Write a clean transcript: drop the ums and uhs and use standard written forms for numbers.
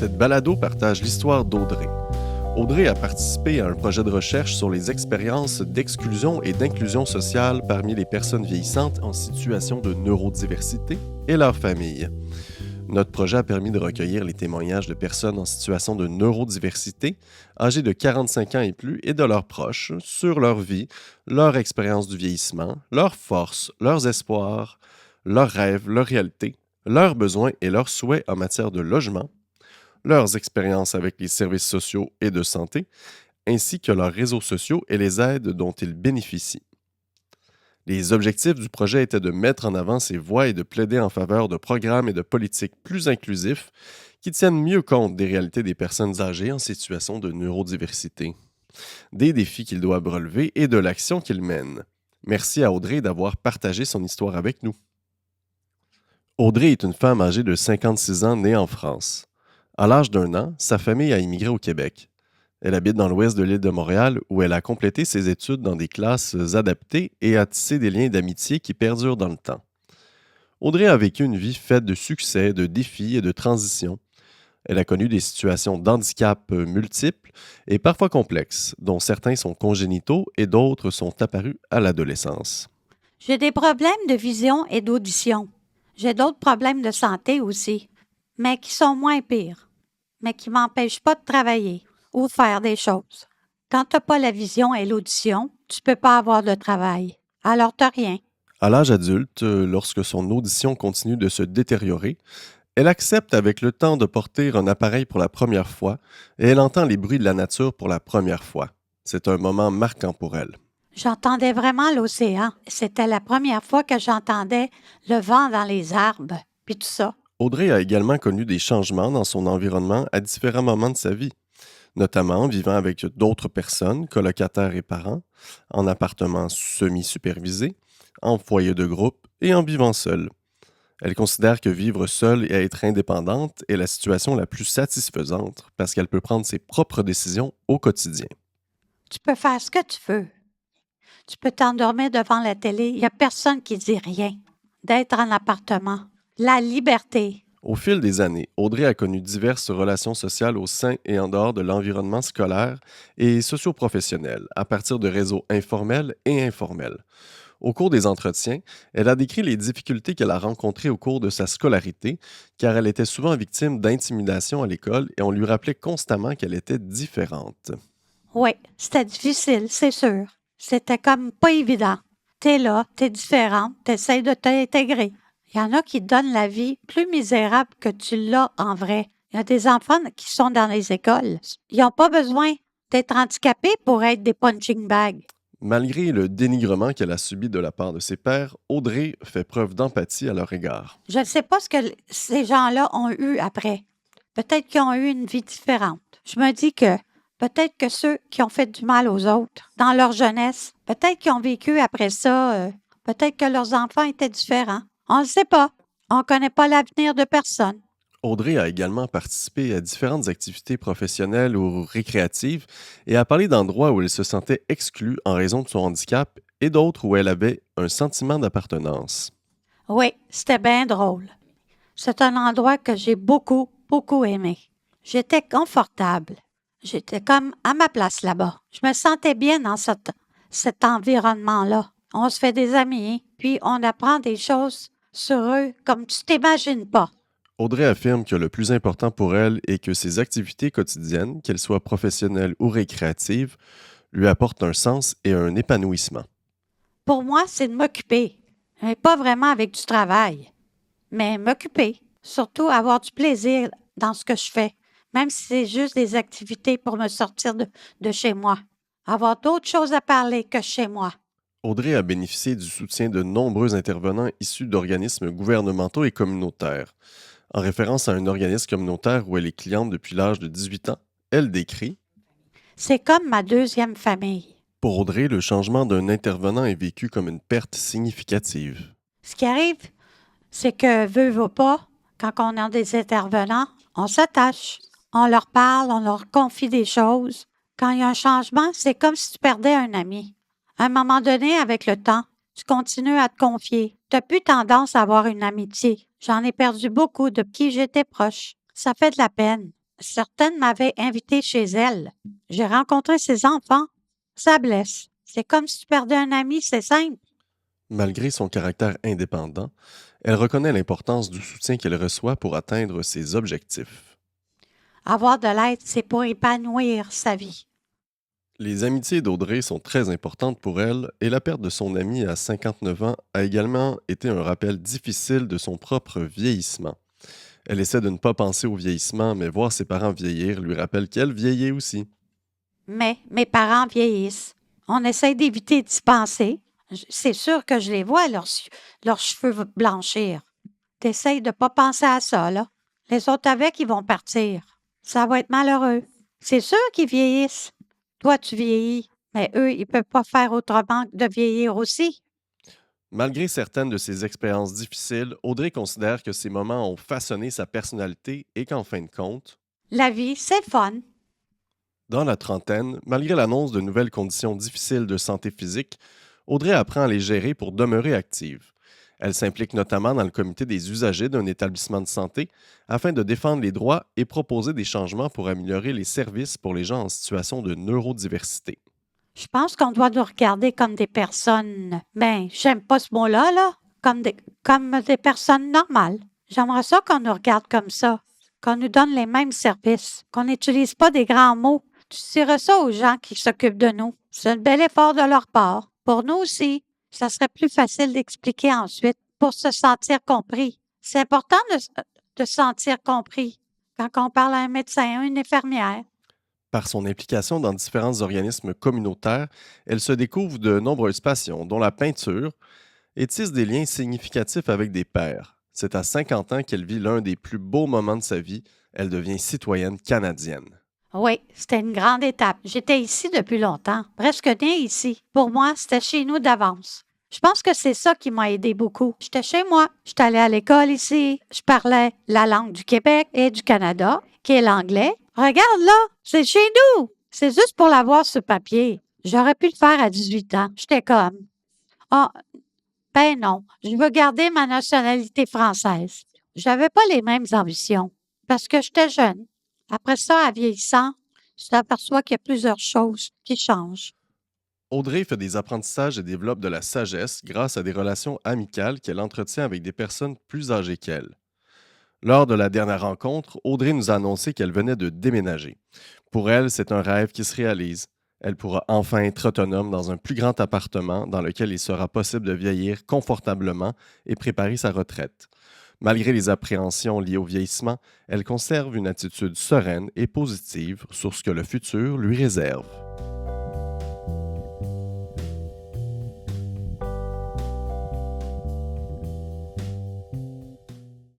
Cette balado partage l'histoire d'Audrey. Audrey a participé à un projet de recherche sur les expériences d'exclusion et d'inclusion sociale parmi les personnes vieillissantes en situation de neurodiversité et leurs familles. Notre projet a permis de recueillir les témoignages de personnes en situation de neurodiversité, âgées de 45 ans et plus, et de leurs proches, sur leur vie, leur expérience du vieillissement, leurs forces, leurs espoirs, leurs rêves, leurs réalités, leurs besoins et leurs souhaits en matière de logement, leurs expériences avec les services sociaux et de santé, ainsi que leurs réseaux sociaux et les aides dont ils bénéficient. Les objectifs du projet étaient de mettre en avant ces voix et de plaider en faveur de programmes et de politiques plus inclusifs qui tiennent mieux compte des réalités des personnes âgées en situation de neurodiversité, des défis qu'ils doivent relever et de l'action qu'ils mènent. Merci à Audrey d'avoir partagé son histoire avec nous. Audrey est une femme âgée de 56 ans née en France. À l'âge d'1 an, sa famille a immigré au Québec. Elle habite dans l'ouest de l'île de Montréal où elle a complété ses études dans des classes adaptées et a tissé des liens d'amitié qui perdurent dans le temps. Audrey a vécu une vie faite de succès, de défis et de transitions. Elle a connu des situations d'handicap multiples et parfois complexes, dont certains sont congénitaux et d'autres sont apparus à l'adolescence. J'ai des problèmes de vision et d'audition. J'ai d'autres problèmes de santé aussi, mais qui sont moins pires, mais qui ne m'empêchent pas de travailler ou de faire des choses. Quand tu n'as pas la vision et l'audition, tu ne peux pas avoir de travail. Alors, tu n'as rien. À l'âge adulte, lorsque son audition continue de se détériorer, elle accepte avec le temps de porter un appareil pour la première fois et elle entend les bruits de la nature pour la première fois. C'est un moment marquant pour elle. J'entendais vraiment l'océan. C'était la première fois que j'entendais le vent dans les arbres, puis tout ça. Audrey a également connu des changements dans son environnement à différents moments de sa vie, notamment en vivant avec d'autres personnes, colocataires et parents, en appartement semi-supervisé, en foyer de groupe et en vivant seule. Elle considère que vivre seule et être indépendante est la situation la plus satisfaisante parce qu'elle peut prendre ses propres décisions au quotidien. Tu peux faire ce que tu veux. Tu peux t'endormir devant la télé. Il n'y a personne qui dit rien. D'être en appartement. La liberté. Au fil des années, Audrey a connu diverses relations sociales au sein et en dehors de l'environnement scolaire et socio-professionnel, à partir de réseaux informels et informels. Au cours des entretiens, elle a décrit les difficultés qu'elle a rencontrées au cours de sa scolarité, car elle était souvent victime d'intimidation à l'école et on lui rappelait constamment qu'elle était différente. Oui, c'était difficile, c'est sûr. C'était comme pas évident. T'es là, t'es différente, t'essayes de t'intégrer. Il y en a qui donnent la vie plus misérable que tu l'as en vrai. Il y a des enfants qui sont dans les écoles. Ils n'ont pas besoin d'être handicapés pour être des punching bags. Malgré le dénigrement qu'elle a subi de la part de ses pairs, Audrey fait preuve d'empathie à leur égard. Je ne sais pas ce que ces gens-là ont eu après. Peut-être qu'ils ont eu une vie différente. Je me dis que peut-être que ceux qui ont fait du mal aux autres dans leur jeunesse, peut-être qu'ils ont vécu après ça, peut-être que leurs enfants étaient différents. On ne sait pas. On ne connaît pas l'avenir de personne. Audrey a également participé à différentes activités professionnelles ou récréatives et a parlé d'endroits où elle se sentait exclue en raison de son handicap et d'autres où elle avait un sentiment d'appartenance. Oui, c'était bien drôle. C'est un endroit que j'ai beaucoup, beaucoup aimé. J'étais confortable. J'étais comme à ma place là-bas. Je me sentais bien dans cet environnement-là. On se fait des amis, puis on apprend des choses sur eux comme tu t'imagines pas. Audrey affirme que le plus important pour elle est que ses activités quotidiennes, qu'elles soient professionnelles ou récréatives, lui apportent un sens et un épanouissement. Pour moi, c'est de m'occuper. Mais pas vraiment avec du travail, mais m'occuper. Surtout avoir du plaisir dans ce que je fais, même si c'est juste des activités pour me sortir de chez moi. Avoir d'autres choses à parler que chez moi. Audrey a bénéficié du soutien de nombreux intervenants issus d'organismes gouvernementaux et communautaires. En référence à un organisme communautaire où elle est cliente depuis l'âge de 18 ans, elle décrit: C'est comme ma deuxième famille. Pour Audrey, le changement d'un intervenant est vécu comme une perte significative. Ce qui arrive, c'est que, veut pas, quand on a des intervenants, on s'attache. On leur parle, on leur confie des choses. Quand il y a un changement, c'est comme si tu perdais un ami. À un moment donné, avec le temps, tu continues à te confier. Tu n'as plus tendance à avoir une amitié. J'en ai perdu beaucoup de qui j'étais proche. Ça fait de la peine. Certaines m'avaient invité chez elles. J'ai rencontré ses enfants. Ça blesse. C'est comme si tu perdais un ami, c'est simple. Malgré son caractère indépendant, elle reconnaît l'importance du soutien qu'elle reçoit pour atteindre ses objectifs. Avoir de l'aide, c'est pour épanouir sa vie. Les amitiés d'Audrey sont très importantes pour elle et la perte de son ami à 59 ans a également été un rappel difficile de son propre vieillissement. Elle essaie de ne pas penser au vieillissement, mais voir ses parents vieillir lui rappelle qu'elle vieillit aussi. Mais mes parents vieillissent. On essaie d'éviter d'y penser. C'est sûr que je les vois, leurs cheveux blanchir. T'essayes de ne pas penser à ça, là. Les autres avec, ils vont partir. Ça va être malheureux. C'est sûr qu'ils vieillissent. Toi, tu vieillis, mais eux, ils ne peuvent pas faire autrement que de vieillir aussi. Malgré certaines de ses expériences difficiles, Audrey considère que ces moments ont façonné sa personnalité et qu'en fin de compte, La vie, c'est fun. dans la trentaine, malgré l'annonce de nouvelles conditions difficiles de santé physique, Audrey apprend à les gérer pour demeurer active. Elle s'implique notamment dans le comité des usagers d'un établissement de santé afin de défendre les droits et proposer des changements pour améliorer les services pour les gens en situation de neurodiversité. Je pense qu'on doit nous regarder comme des personnes, ben, j'aime pas ce mot-là, là, comme des personnes normales. J'aimerais ça qu'on nous regarde comme ça, qu'on nous donne les mêmes services, qu'on n'utilise pas des grands mots. Tu dirais ça aux gens qui s'occupent de nous. C'est un bel effort de leur part. Pour nous aussi, ça serait plus facile d'expliquer ensuite pour se sentir compris. C'est important de se sentir compris quand on parle à un médecin, à une infirmière. Par son implication dans différents organismes communautaires, elle se découvre de nombreuses passions, dont la peinture, et tisse des liens significatifs avec des pairs. C'est à 50 ans qu'elle vit l'un des plus beaux moments de sa vie. Elle devient citoyenne canadienne. Oui, c'était une grande étape. J'étais ici depuis longtemps, presque née ici. Pour moi, c'était chez nous d'avance. Je pense que c'est ça qui m'a aidé beaucoup. J'étais chez moi. J'étais allée à l'école ici. Je parlais la langue du Québec et du Canada, qui est l'anglais. Regarde là, c'est chez nous. C'est juste pour l'avoir sur papier. J'aurais pu le faire à 18 ans. J'étais comme, ah, ben non, je veux garder ma nationalité française. J'avais pas les mêmes ambitions parce que j'étais jeune. Après ça, en vieillissant, tu t'aperçois qu'il y a plusieurs choses qui changent. Audrey fait des apprentissages et développe de la sagesse grâce à des relations amicales qu'elle entretient avec des personnes plus âgées qu'elle. Lors de la dernière rencontre, Audrey nous a annoncé qu'elle venait de déménager. Pour elle, c'est un rêve qui se réalise. Elle pourra enfin être autonome dans un plus grand appartement dans lequel il sera possible de vieillir confortablement et préparer sa retraite. Malgré les appréhensions liées au vieillissement, elle conserve une attitude sereine et positive sur ce que le futur lui réserve.